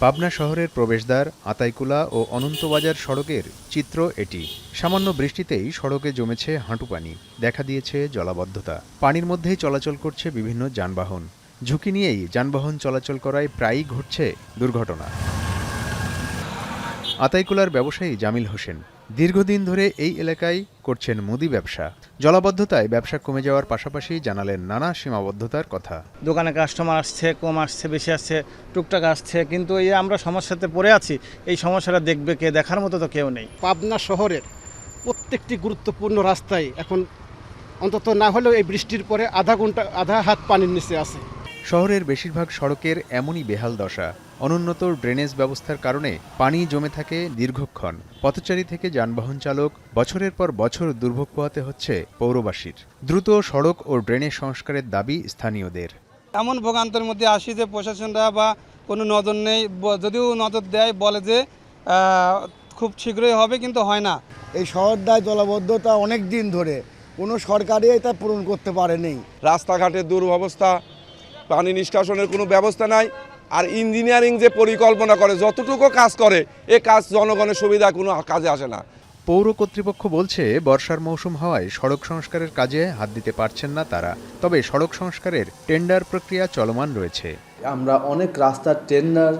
পাবনা শহরের প্রবেশদ্বার আতাইকুলা ও অনন্তবাজার সড়কের চিত্র এটি। সামান্য বৃষ্টিতেই সড়কে জমেছে হাঁটু পানি, দেখা দিয়েছে জলাবদ্ধতা। পানির মধ্যেই চলাচল করছে বিভিন্ন যানবাহন। ঝুঁকি নিয়েই যানবাহন চলাচল করায় প্রায়ই ঘটছে দুর্ঘটনা। আতাইকুলার ব্যবসায়ী জামিল হোসেন দীর্ঘদিন ধরে এই এলাকায় করছেন মুদি ব্যবসা। জলাবদ্ধতায় ব্যবসা কমে যাওয়ার পাশাপাশি জানালেন নানা সীমাবদ্ধতার কথা। দোকানে কাস্টমার আসছে, কম আসছে, বেশি আসছে, টুকটাক আসছে, কিন্তু এই আমরা সমস্যাতে পড়ে আছি। এই সমস্যাটা দেখবে কে? দেখার মতো তো কেউ নেই। পাবনা শহরের প্রত্যেকটি গুরুত্বপূর্ণ রাস্তায় এখন অন্তত না হলেও এই বৃষ্টির পরে আধা হাত পানির নিচে আছে। শহরের বেশিরভাগ সড়কের এমনই বেহাল দশা। অনুন্নত ড্রেনেজ ব্যবস্থার কারণে পানি জমে থাকে দীর্ঘক্ষণ। পথচারী থেকে যানবাহন চালক, বছরের পর বছর দুর্ভোগ পোহাতে হচ্ছে পৌরবাসীর। দ্রুত সড়ক ও ড্রেনেজ সংস্কারের দাবি স্থানীয়দের। এমন ভোগান্তের মধ্যে আসি যে প্রশাসনরা বা কোনো নজর নেই, যদিও নজর দেয় বলে যে খুব শীঘ্রই হবে, কিন্তু হয় না। এই শহরটায় জলাবদ্ধতা অনেক দিন ধরে কোনো সরকারই এটা পূরণ করতে পারেনি। রাস্তাঘাটের দুরবস্থা, পানি নিষ্কাশনের কোনো ব্যবস্থা নাই। আর ইঞ্জিনিয়ারিং যে পরিকল্পনা করে, যতটুকু কাজ করে, এ কাজ জনগণের সুবিধা কোনো কাজে আসে না। পৌর কর্তৃপক্ষ বলছে বর্ষার মৌসুম হওয়ায় সড়ক সংস্কারের কাজে হাত দিতে পারছেন না তারা। তবে সড়ক সংস্কারের টেন্ডার প্রক্রিয়া চলমান রয়েছে। আমরা অনেক রাস্তার টেন্ডার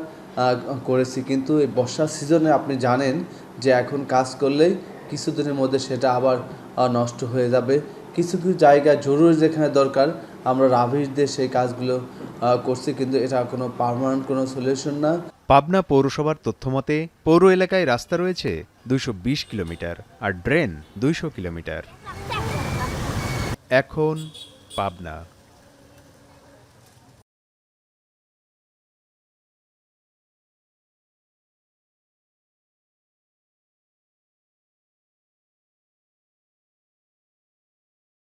করেছি, কিন্তু এই বর্ষার সিজনে আপনি জানেন যে এখন কাজ করলেই কিছুদিনের মধ্যে সেটা আবার নষ্ট হয়ে যাবে। কিছু কিছু জায়গায় জরুরি যেখানে দরকার আমরা রাভিশ দিয়ে সেই কাজগুলো করছি, কিন্তু এটা কোনো পার্মানেন্ট কোনো সলিউশন না। পাবনা পৌরসভার তথ্যমতে পৌর এলাকায় রাস্তা রয়েছে 220 কিলোমিটার আর ড্রেন 200 কিলোমিটার। এখন পাবনা।